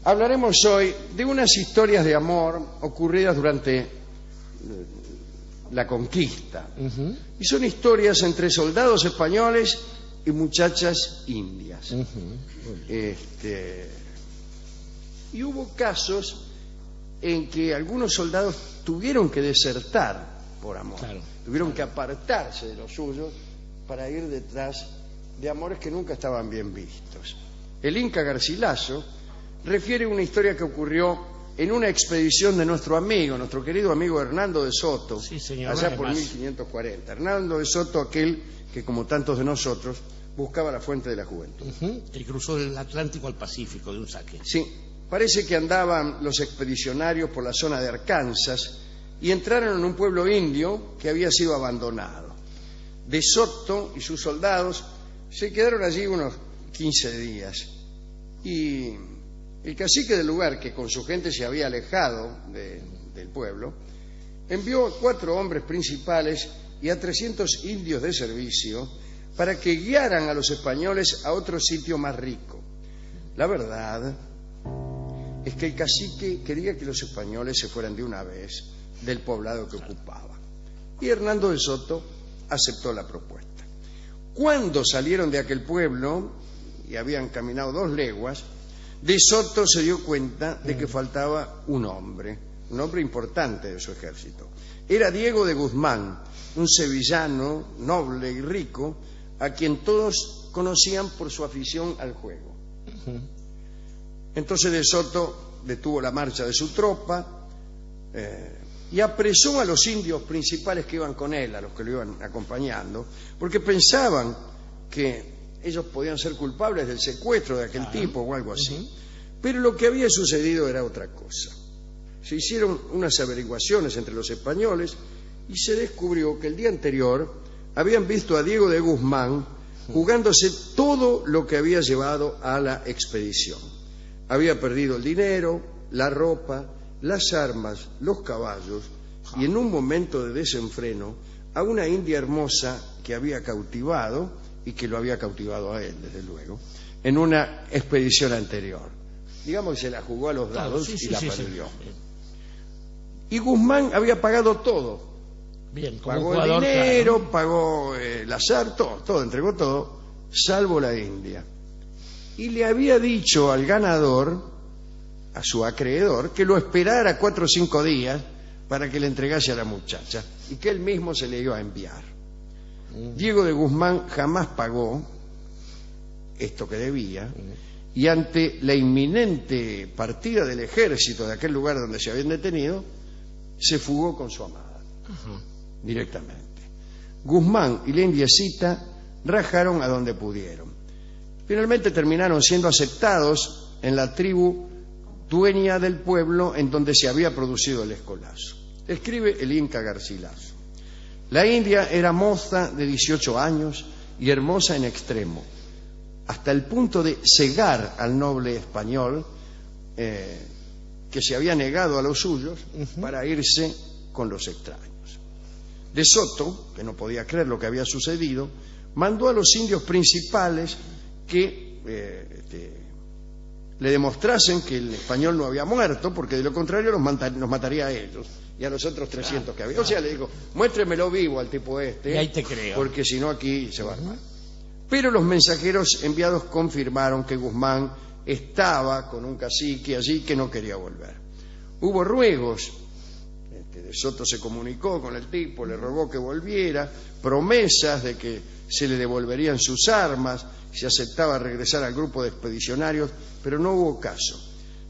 Hablaremos hoy de unas historias de amor ocurridas durante la conquista. Y son historias entre soldados españoles y muchachas indias. Y hubo casos en que algunos soldados tuvieron que desertar por amor. Tuvieron que apartarse de los suyos para ir detrás de amores que nunca estaban bien vistos. El Inca Garcilaso refiere una historia que ocurrió en una expedición de nuestro querido amigo Hernando de Soto, allá por 1540. Hernando de Soto, aquel que, como tantos de nosotros, buscaba la fuente de la juventud. Y cruzó del Atlántico al Pacífico de un saque. Sí, parece que andaban los expedicionarios por la zona de Arkansas y entraron en un pueblo indio que había sido abandonado. De Soto y sus soldados se quedaron allí unos 15 días. Y el cacique del lugar, que con su gente se había alejado del pueblo, envió a 4 hombres principales y a 300 indios de servicio para que guiaran a los españoles a otro sitio más rico. La verdad es que el cacique quería que los españoles se fueran de una vez del poblado que ocupaba. Y Hernando de Soto aceptó la propuesta. Cuando salieron de aquel pueblo y habían caminado 2 leguas, de Soto se dio cuenta de que faltaba un hombre importante de su ejército. Era Diego de Guzmán, un sevillano noble y rico, a quien todos conocían por su afición al juego. Entonces de Soto detuvo la marcha de su tropa y apresó a los indios principales que iban con él, a los que lo iban acompañando, porque pensaban que ellos podían ser culpables del secuestro de aquel tipo o algo así. Pero lo que había sucedido era otra cosa. Se hicieron unas averiguaciones entre los españoles y se descubrió que el día anterior habían visto a Diego de Guzmán jugándose todo lo que había llevado a la expedición. Había perdido el dinero, la ropa, las armas, los caballos y en un momento de desenfreno a una india hermosa que había cautivado y que lo había cautivado a él, desde luego, en una expedición anterior. Digamos que se la jugó a los dados y la perdió. Y Guzmán había pagado todo. Pagó el dinero, pagó el azar, todo, entregó todo, salvo la india. Y le había dicho al ganador, a su acreedor, que lo esperara 4 o 5 días para que le entregase a la muchacha y que él mismo se le iba a enviar. Diego de Guzmán jamás pagó esto que debía y ante la inminente partida del ejército de aquel lugar donde se habían detenido, se fugó con su amada directamente. Guzmán y la indiecita rajaron a donde pudieron. Finalmente terminaron siendo aceptados en la tribu dueña del pueblo en donde se había producido el escolazo. Escribe el Inca Garcilaso. La india era moza de 18 años y hermosa en extremo, hasta el punto de cegar al noble español que se había negado a los suyos para irse con los extraños. De Soto, que no podía creer lo que había sucedido, mandó a los indios principales que le demostrasen que el español no había muerto, porque de lo contrario nos mataría a ellos y a los otros 300 que había. O sea, le dijo, muéstremelo vivo al tipo este, y ahí te creo, porque si no aquí se va a armar. Pero los mensajeros enviados confirmaron que Guzmán estaba con un cacique allí que no quería volver. Hubo ruegos, de Soto se comunicó con el tipo, le rogó que volviera, promesas de que se le devolverían sus armas, si aceptaba regresar al grupo de expedicionarios, pero no hubo caso.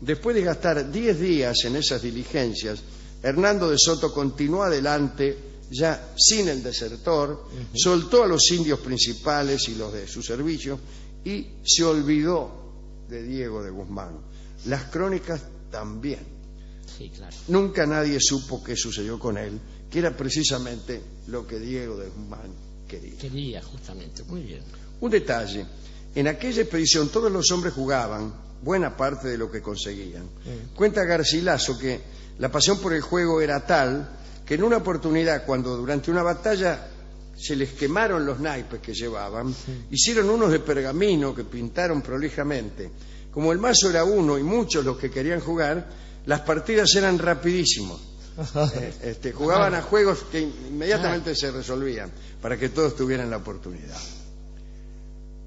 Después de gastar 10 días en esas diligencias, Hernando de Soto continuó adelante, ya sin el desertor, soltó a los indios principales y los de su servicio y se olvidó de Diego de Guzmán. Las crónicas también. Sí, claro. Nunca nadie supo qué sucedió con él, que era precisamente lo que Diego de Guzmán quería. Quería, justamente, muy bien. Un detalle, en aquella expedición todos los hombres jugaban buena parte de lo que conseguían. Cuenta Garcilaso que la pasión por el juego era tal que en una oportunidad, cuando durante una batalla se les quemaron los naipes que llevaban, hicieron unos de pergamino que pintaron prolijamente, Como el mazo era uno y muchos los que querían jugar, las partidas eran rapidísimos. Jugaban a juegos que inmediatamente se resolvían para que todos tuvieran la oportunidad.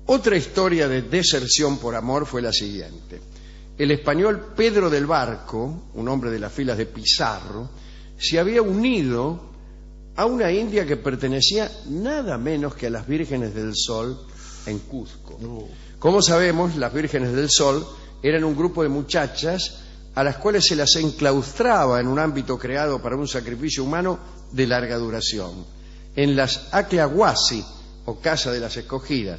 Otra historia de deserción por amor fue la siguiente. El español Pedro del Barco, un hombre de las filas de Pizarro, se había unido a una india que pertenecía nada menos que a las Vírgenes del Sol en Cuzco. Como sabemos, las Vírgenes del Sol eran un grupo de muchachas a las cuales se las enclaustraba en un ámbito creado para un sacrificio humano de larga duración, en las Aclahuasi, o Casa de las Escogidas.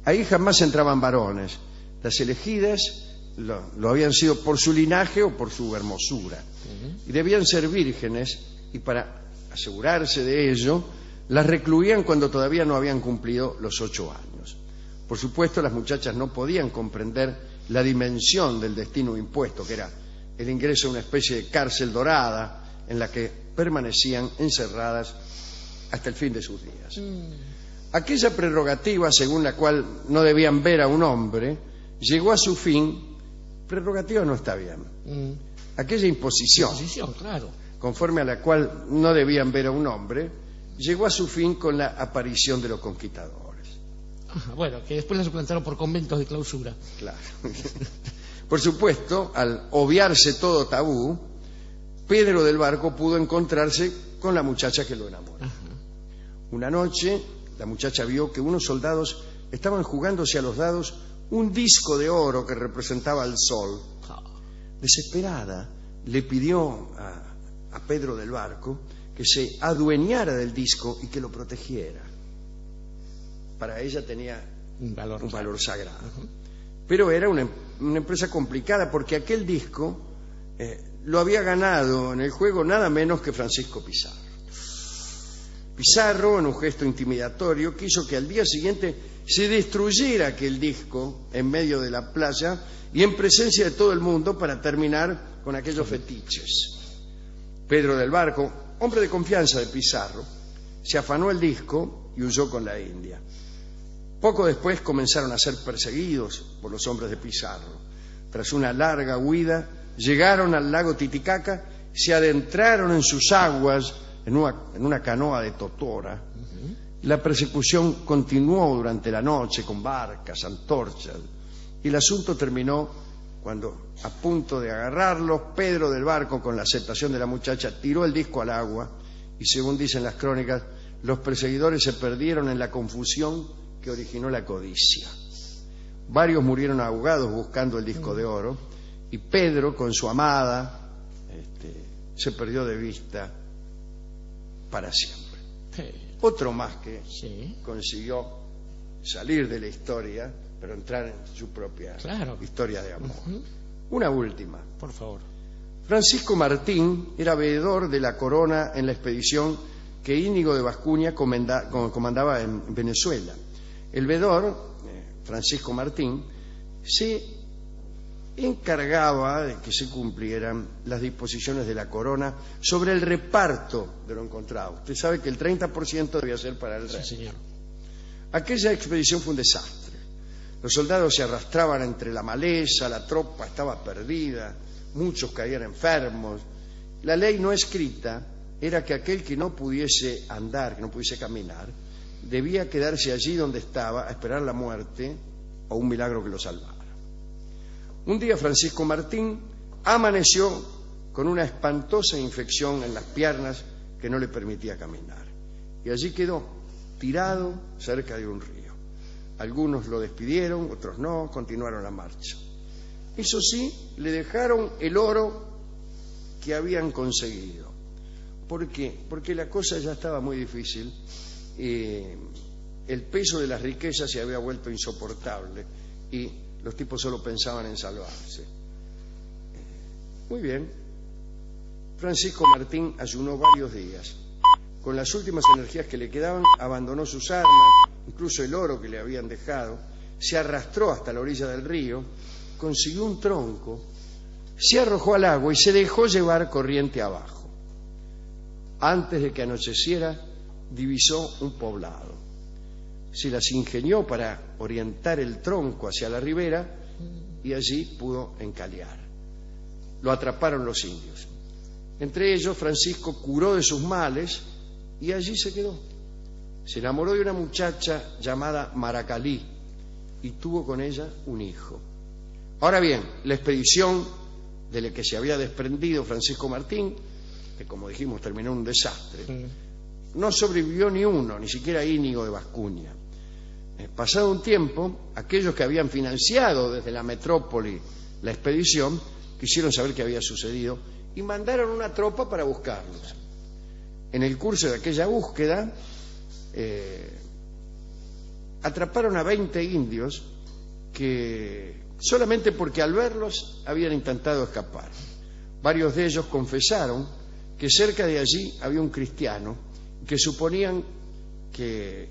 Ahí jamás entraban varones. Las elegidas lo habían sido por su linaje o por su hermosura. Y debían ser vírgenes, y para asegurarse de ello, las recluían cuando todavía no habían cumplido los 8 años. Por supuesto, las muchachas no podían comprender la dimensión del destino impuesto, que era el ingreso a una especie de cárcel dorada en la que permanecían encerradas hasta el fin de sus días. Aquella prerrogativa según la cual no debían ver a un hombre llegó a su fin. Prerrogativa no está bien. Aquella imposición, claro, conforme a la cual no debían ver a un hombre, llegó a su fin con la aparición de los conquistadores. Bueno, que después la suplantaron por conventos de clausura. Claro. Por supuesto, al obviarse todo tabú, Pedro del Barco pudo encontrarse con la muchacha que lo enamoró. Una noche, la muchacha vio que unos soldados estaban jugándose a los dados un disco de oro que representaba al sol. Desesperada, le pidió a Pedro del Barco que se adueñara del disco y que lo protegiera. Para ella tenía un valor sagrado. Pero era una empresa complicada porque aquel disco lo había ganado en el juego nada menos que Francisco Pizarro. Pizarro, en un gesto intimidatorio, quiso que al día siguiente se destruyera aquel disco en medio de la playa y en presencia de todo el mundo para terminar con aquellos fetiches. Pedro del Barco, hombre de confianza de Pizarro, se afanó el disco y huyó con la india. Poco después comenzaron a ser perseguidos por los hombres de Pizarro. Tras una larga huida, llegaron al lago Titicaca, se adentraron en sus aguas en una canoa de totora. La persecución continuó durante la noche con barcas, antorchas, y el asunto terminó cuando, a punto de agarrarlos, Pedro del Barco, con la aceptación de la muchacha, tiró el disco al agua y, según dicen las crónicas, los perseguidores se perdieron en la confusión que originó la codicia. Varios murieron ahogados buscando el disco de oro y Pedro, con su amada, se perdió de vista para siempre. Otro más que consiguió salir de la historia, pero entrar en su propia historia de amor. Una última. Por favor. Francisco Martín era veedor de la corona en la expedición que Íñigo de Bascuña comandaba en Venezuela. El veedor, Francisco Martín, se encargaba de que se cumplieran las disposiciones de la corona sobre el reparto de lo encontrado. Usted sabe que el 30% debía ser para el rey. Sí, señor. Aquella expedición fue un desastre. Los soldados se arrastraban entre la maleza, la tropa estaba perdida, muchos caían enfermos. La ley no escrita era que aquel que no pudiese andar, que no pudiese caminar, debía quedarse allí donde estaba a esperar la muerte o un milagro que lo salvara. Un día Francisco Martín amaneció con una espantosa infección en las piernas que no le permitía caminar. Y allí quedó, tirado cerca de un río. Algunos lo despidieron, otros no, continuaron la marcha. Eso sí, le dejaron el oro que habían conseguido. ¿Por qué? Porque la cosa ya estaba muy difícil. El peso de las riquezas se había vuelto insoportable y los tipos solo pensaban en salvarse. Muy bien. Francisco Martín ayunó varios días. Con las últimas energías que le quedaban, abandonó sus armas, incluso el oro que le habían dejado, se arrastró hasta la orilla del río, consiguió un tronco, se arrojó al agua y se dejó llevar corriente abajo. Antes de que anocheciera, divisó un poblado. Se las ingenió para orientar el tronco hacia la ribera y allí pudo encalear. Lo atraparon los indios. Entre ellos, Francisco curó de sus males y allí se quedó. Se enamoró de una muchacha llamada Maracalí y tuvo con ella un hijo. Ahora bien, la expedición de la que se había desprendido Francisco Martín, que como dijimos terminó en un desastre, no sobrevivió ni uno, ni siquiera Íñigo de Bascuña. Pasado un tiempo, aquellos que habían financiado desde la metrópoli la expedición quisieron saber qué había sucedido y mandaron una tropa para buscarlos. En el curso de aquella búsqueda atraparon a 20 indios que solamente porque al verlos habían intentado escapar. Varios de ellos confesaron que cerca de allí había un cristiano que suponían que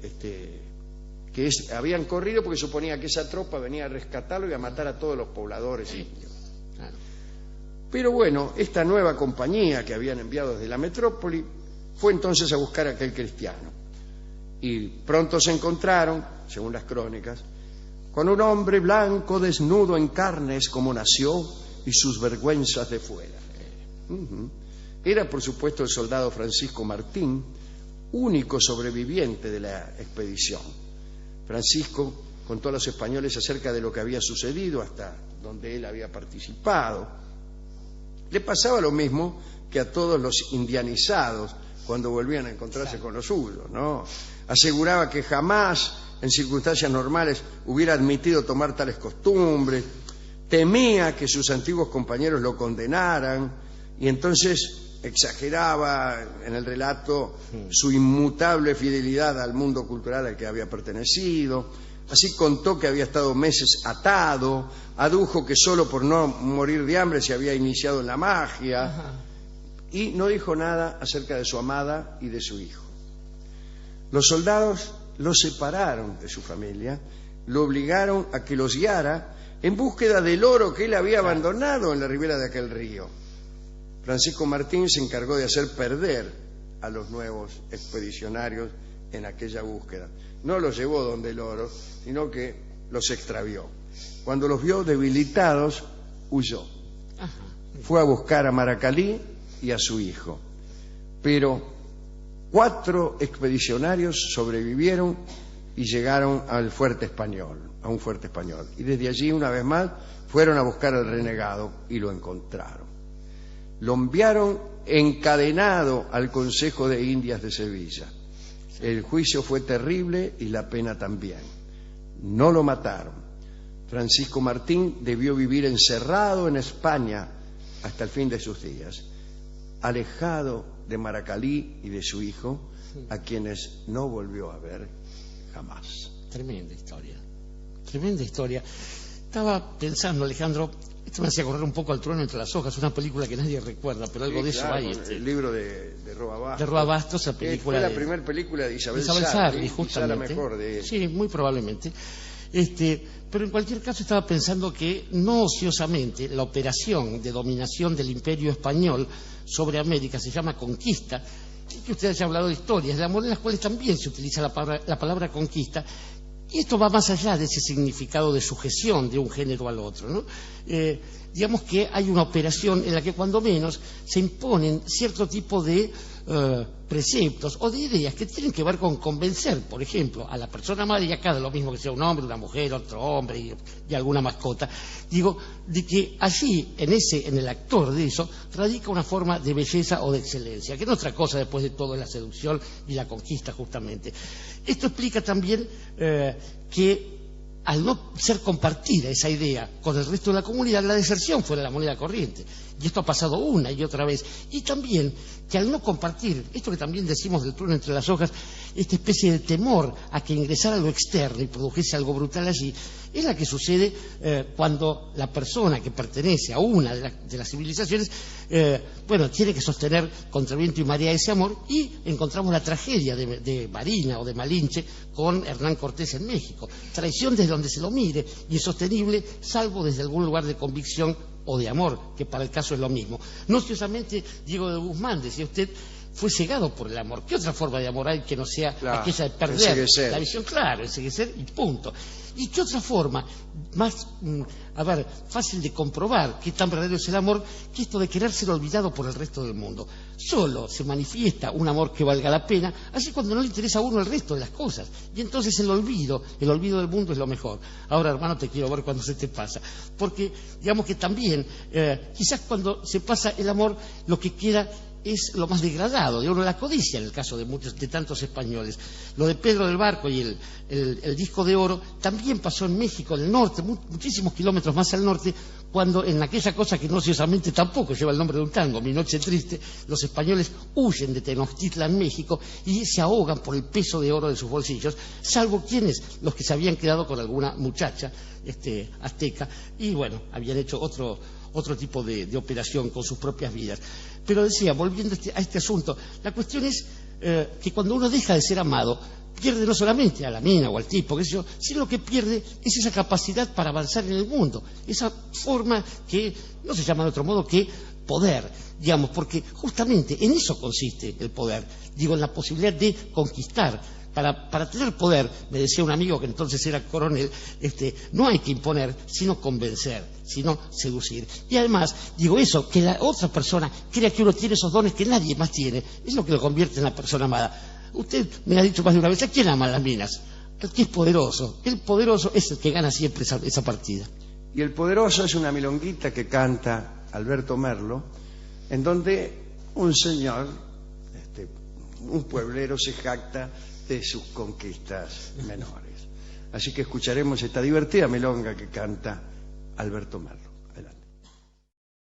habían corrido porque suponía que esa tropa venía a rescatarlo y a matar a todos los pobladores indios. Claro. Pero bueno, esta nueva compañía que habían enviado desde la metrópoli fue entonces a buscar a aquel cristiano. Y pronto se encontraron, según las crónicas, con un hombre blanco desnudo en carnes como nació y sus vergüenzas de fuera. Era, por supuesto, el soldado Francisco Martín, único sobreviviente de la expedición. Francisco contó a los españoles acerca de lo que había sucedido hasta donde él había participado. Le pasaba lo mismo que a todos los indianizados cuando volvían a encontrarse con los suyos, ¿no? Aseguraba que jamás, en circunstancias normales, hubiera admitido tomar tales costumbres, temía que sus antiguos compañeros lo condenaran y entonces exageraba en el relato su inmutable fidelidad al mundo cultural al que había pertenecido. Así contó que había estado meses atado, adujo que solo por no morir de hambre se había iniciado en la magia y no dijo nada acerca de su amada y de su hijo. Los soldados lo separaron de su familia, lo obligaron a que los guiara en búsqueda del oro que él había abandonado en la ribera de aquel río. Francisco Martín se encargó de hacer perder a los nuevos expedicionarios en aquella búsqueda. No los llevó donde el oro, sino que los extravió. Cuando los vio debilitados, huyó. Fue a buscar a Maracalí y a su hijo. Pero 4 expedicionarios sobrevivieron y llegaron al fuerte español, a un fuerte español. Y desde allí, una vez más, fueron a buscar al renegado y lo encontraron. Lo enviaron encadenado al Consejo de Indias de Sevilla. El juicio fue terrible y la pena también. No lo mataron. Francisco Martín debió vivir encerrado en España hasta el fin de sus días, alejado de Maracalí y de su hijo, a quienes no volvió a ver jamás. Tremenda historia, tremenda historia. Estaba pensando, Alejandro, esto me hacía correr un poco al trueno entre las hojas, una película que nadie recuerda, pero algo de eso hay. El libro de Roa Bastos. De Roa Bastos, la película. Fue la primera película de Isabel Sarli, justamente. Quizá la mejor de él. Sí, muy probablemente. Pero en cualquier caso estaba pensando que no ociosamente la operación de dominación del Imperio Español sobre América se llama conquista, y que usted haya hablado de historias, de amor en las cuales también se utiliza la palabra conquista. Y esto va más allá de ese significado de sujeción de un género al otro, ¿no? Digamos que hay una operación en la que cuando menos se imponen cierto tipo de preceptos o de ideas que tienen que ver con convencer, por ejemplo, a la persona madre, y acá da lo mismo que sea un hombre, una mujer, otro hombre y alguna mascota, digo, de que allí, en el actor de eso, radica una forma de belleza o de excelencia, que no es otra cosa después de todo es la seducción y la conquista justamente. Esto explica también que al no ser compartida esa idea con el resto de la comunidad, la deserción fuera la moneda corriente. Y esto ha pasado una y otra vez. Y también que al no compartir, esto que también decimos del trueno entre las hojas, esta especie de temor a que ingresara lo externo y produjese algo brutal allí, es la que sucede cuando la persona que pertenece a una de las civilizaciones, tiene que sostener contra viento y marea ese amor, y encontramos la tragedia de Marina o de Malinche con Hernán Cortés en México. Traición desde donde se lo mire, insostenible, salvo desde algún lugar de convicción o de amor, que para el caso es lo mismo. No ociosamente, Diego de Guzmán, decía usted, fue cegado por el amor. ¿Qué otra forma de amor hay que no sea aquella de perder enseguecer. la visión? Claro, enseguecer y punto. ¿Y qué otra forma más, fácil de comprobar qué tan verdadero es el amor que esto de querer ser olvidado por el resto del mundo? Solo se manifiesta un amor que valga la pena, así cuando no le interesa a uno el resto de las cosas. Y entonces el olvido del mundo es lo mejor. Ahora, hermano, te quiero ver cuando se te pasa. Porque, digamos que también, quizás cuando se pasa el amor, lo que queda es lo más degradado, de la codicia en el caso de tantos españoles. Lo de Pedro del Barco y el disco de oro también pasó en México, en el norte, muchísimos kilómetros más al norte, cuando en aquella cosa que no ociosamente tampoco lleva el nombre de un tango, Mi Noche Triste, los españoles huyen de Tenochtitlan, México, y se ahogan por el peso de oro de sus bolsillos, salvo los que se habían quedado con alguna muchacha azteca, y bueno, habían hecho otro tipo de operación con sus propias vidas. Pero decía, volviendo a este asunto, la cuestión es que cuando uno deja de ser amado, pierde no solamente a la mina o al tipo, qué sé yo, sino lo que pierde es esa capacidad para avanzar en el mundo, esa forma que no se llama de otro modo que poder, digamos, porque justamente en eso consiste el poder, digo, en la posibilidad de conquistar. Para tener poder, me decía un amigo que entonces era coronel, no hay que imponer, sino convencer, sino seducir. Y además, digo eso, que la otra persona crea que uno tiene esos dones que nadie más tiene, es lo que lo convierte en la persona amada. Usted me ha dicho más de una vez, ¿a quién ama las minas? El que es poderoso. El poderoso es el que gana siempre esa partida. Y el poderoso es una milonguita que canta Alberto Merlo, en donde un señor, un pueblero, se jacta de sus conquistas menores. Así que escucharemos esta divertida milonga que canta Alberto Merlo.